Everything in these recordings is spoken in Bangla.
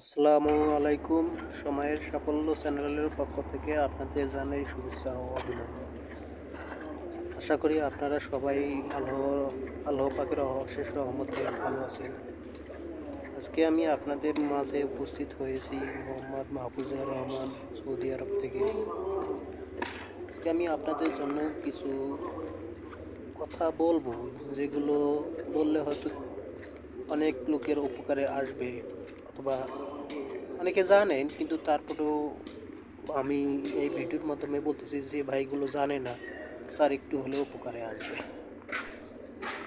আসসালামু আলাইকুম। সময়ের সাফল্য চ্যানেলের পক্ষ থেকে আপনাদের জানাই শুভেচ্ছা ও অভিনন্দন। আশা করি আপনারা সবাই আল্লাহ পাকের অশেষ রহমতে ভালো আছেন। আজকে আমি আপনাদের মাঝে উপস্থিত হয়েছি মোহাম্মদ মাহফুজুর রহমান, সৌদি আরব থেকে। আজকে আমি আপনাদের জন্য কিছু কথা বলবো, যেগুলো বললে হয়তো অনেক লোকের উপকারে আসবে, অথবা অনেকে জানেন কিন্তু তারপরেও আমি এই ভিডিওর মাধ্যমে বলতেছি যে ভাইগুলো জানে না, তার একটু হলেও উপকারে আসবে।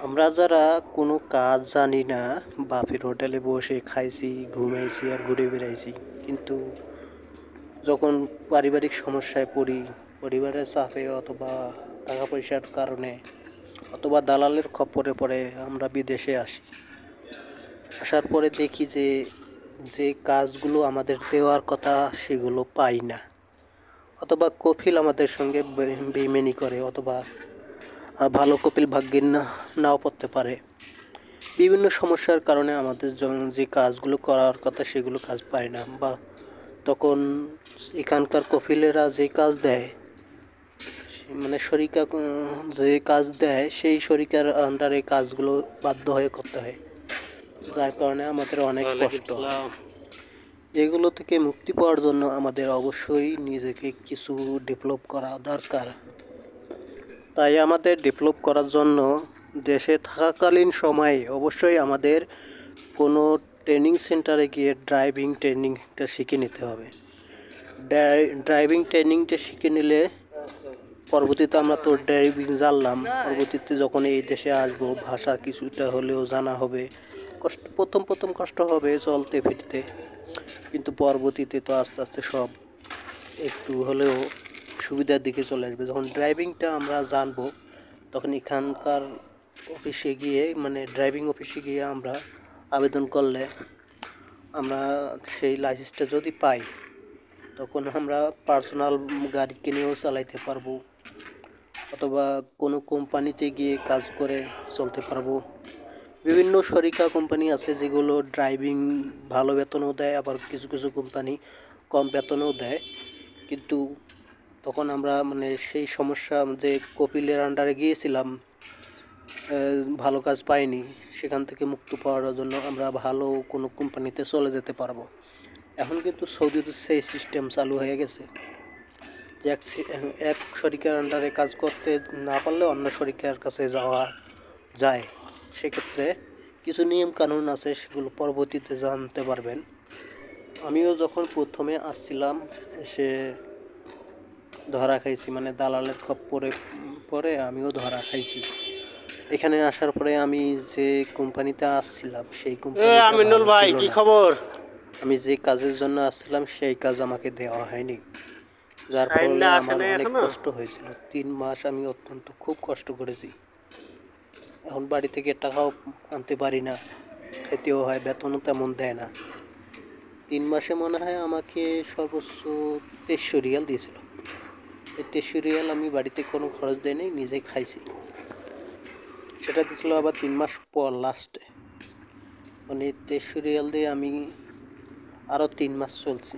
আমরা যারা কোনো কাজ জানি না, বাপের হোটেলে বসে খাইছি, ঘুমাইছি আর ঘুরে বেড়াইছি, কিন্তু যখন পারিবারিক সমস্যায় পড়ি, পরিবারের চাপে অথবা টাকা পয়সার কারণে অথবা দালালের খপ্পরে পড়ে আমরা বিদেশে আসি। আসার পরে দেখি যে যে কাজগুলো আমাদের দেওয়ার কথা সেগুলো পাই না, অথবা কফিল আমাদের সঙ্গে বেইমানি করে, অথবা ভালো কপিল ভাগ্যের নাও পড়তে পারে। বিভিন্ন সমস্যার কারণে আমাদের যে কাজগুলো করার কথা সেগুলো কাজ পায় না, বা তখন এখানকার কপিলেরা যে কাজ দেয়, মানে শরিকা যে কাজ দেয় সেই শরিকার আন্ডারে কাজগুলো বাধ্য হয়ে করতে হয়, যার কারণে আমাদের অনেক কষ্ট হয়। এগুলো থেকে মুক্তি পাওয়ার জন্য আমাদের অবশ্যই নিজেকে কিছু ডেভেলপ করা দরকার। তাই আমাদের ডেভেলপ করার জন্য দেশে থাকাকালীন সময়ে অবশ্যই আমাদের কোনো ট্রেনিং সেন্টারে গিয়ে ড্রাইভিং ট্রেনিংটা শিখে নিতে হবে। ড্রাইভিং ট্রেনিংটা শিখে নিলে পরবর্তীতে আমরা তো ড্রাইভিং জানলাম, পরবর্তীতে যখন এই দেশে আসবো ভাষা কিছুটা হলেও জানা হবে। প্রথম প্রথম কষ্ট হবে চলতে ফিরতে, কিন্তু পরবর্তীতে তো আস্তে আস্তে সব একটু হলেও সুবিধার দিকে চলে আসবে। যখন ড্রাইভিংটা আমরা জানবো তখন এখানকার অফিসে গিয়ে, মানে ড্রাইভিং অফিসে গিয়ে আমরা আবেদন করলে আমরা সেই লাইসেন্সটা যদি পাই, তখন আমরা পার্সোনাল গাড়ি কিনেও চালাইতে পারবো, অথবা কোনো কোম্পানিতে গিয়ে কাজ করে চলতে পারবো। বিভিন্ন শরিকা কোম্পানি আছে যেগুলো ড্রাইভিং ভালো বেতনও দেয়, আবার কিছু কিছু কোম্পানি কম বেতনও দেয়। কিন্তু তখন আমরা মানে সেই সমস্যা যে কপিলের আন্ডারে গিয়েছিলাম, ভালো কাজ পাইনি, সেখান থেকে মুক্ত পাওয়ার জন্য আমরা ভালো কোনো কোম্পানিতে চলে যেতে পারবো। এখন কিন্তু সৌদিতে সেই সিস্টেম চালু হয়ে গেছে যে এক শরিকের আন্ডারে কাজ করতে না পারলে অন্য শরিকের কাছে যাওয়া যায়। সেক্ষেত্রে কিছু নিয়ম কানুন আছে, সেগুলো পরবর্তীতে জানতে পারবেন। আমিও যখন প্রথমে আসছিলাম এসে ধরা খাইছি, মানে দালালের খপ্পরে পরে আমিও ধরা খাইছি। এখানে আসার পরে আমি যে কোম্পানিতে আসছিলাম সেই কোম্পানিতে আমিনুল ভাই কি খবর, আমি যে কাজের জন্য আসছিলাম সেই কাজ আমাকে দেওয়া হয়নি, যার ফলে আমার অনেক কষ্ট হয়েছিল। 3 মাস আমি অত্যন্ত খুব কষ্ট করেছি। এখন বাড়ি থেকে টাকাও আনতে পারি না, খেতেও হয়, বেতনও তেমন দেয় না। 3 মাসে মনে হয় আমাকে সর্বোচ্চ 2300 রিয়াল দিয়েছিল। এই 2300 রিয়াল আমি বাড়িতে কোনো খরচ দেয় নাই, নিজে খাইছি। সেটা দিয়েছিল আবার 3 মাস পর লাস্টে, মানে 2300 রিয়াল দিয়ে আমি আরও 3 মাস চলছি।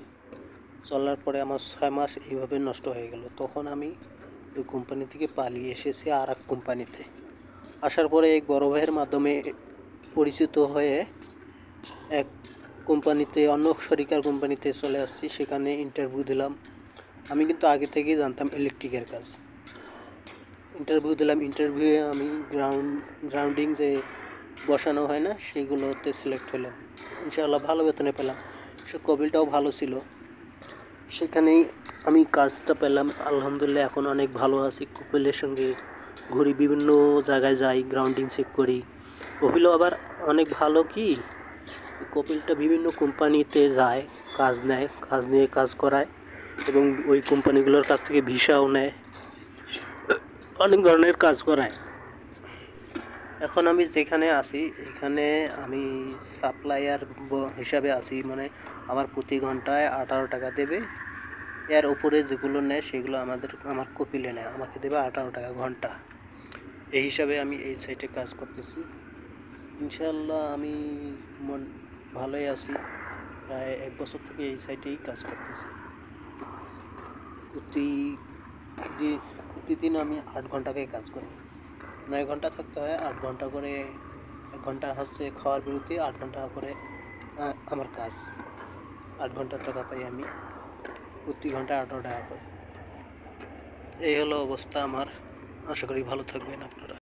চলার পরে আমার 6 মাস এইভাবে নষ্ট হয়ে গেল। তখন আমি ওই কোম্পানি থেকে পালিয়ে এসেছি আর এক কোম্পানিতে। আসার পরে এক বড় ভাইয়ের মাধ্যমে পরিচিত হয়ে এক কোম্পানিতে, অন্য শরিকার কোম্পানিতে চলে আসছি। সেখানে ইন্টারভিউ দিলাম। আমি কিন্তু আগে থেকেই জানতাম ইলেকট্রিকের কাজ। ইন্টারভিউ দিলাম, ইন্টারভিউয়ে আমি গ্রাউন্ডিং যে বসানো হয় না সেইগুলোতে সিলেক্ট হলাম। ইনশাআল্লাহ ভালো বেতনে পেলাম, সে কবিলটাও ভালো ছিল। সেখানেই আমি কাজটা পেলাম, আলহামদুলিল্লাহ এখন অনেক ভালো আছি। কপিলের সঙ্গে ঘুরি, বিভিন্ন জায়গায় যাই, গ্রাউন্ডিং চেক করি। কপিলও আবার অনেক ভালো, কি কপিলটা বিভিন্ন কোম্পানিতে যায়, কাজ নেয়, কাজ নিয়ে কাজ করায়, এবং ওই কোম্পানিগুলোর কাছ থেকে ভিসাও নেয়, অনেক ধরনের কাজ করায়। এখন আমি যেখানে আছি এখানে আমি সাপ্লায়ার হিসাবে আছি, মানে আমার প্রতি ঘন্টায় 18 টাকা দেবে। এর উপরে যেগুলো নেয় সেগুলো আমার কপিলে নেয়, আমাকে দেবে 18 টাকা ঘন্টা। এই হিসাবে আমি এই সাইটে কাজ করতেছি। ইনশাআল্লাহ আমি ভালোই আছি। প্রায় 1 বছর থেকে এই সাইটেই কাজ করতেছি। প্রতিদিন আমি 8 ঘন্টা করে কাজ করি। 9 ঘন্টা থাকতে হয়, 8 ঘন্টা করে, 1 ঘন্টা হচ্ছে খাওয়ার বিরতি, 8 ঘন্টা করে আমার কাজ। 8 ঘন্টার টাকা পাই আমি, প্রতি ঘন্টায় 18 টাকা করে। এই হলো অবস্থা আমার। আশা করি ভালো থাকবেন আপনারা।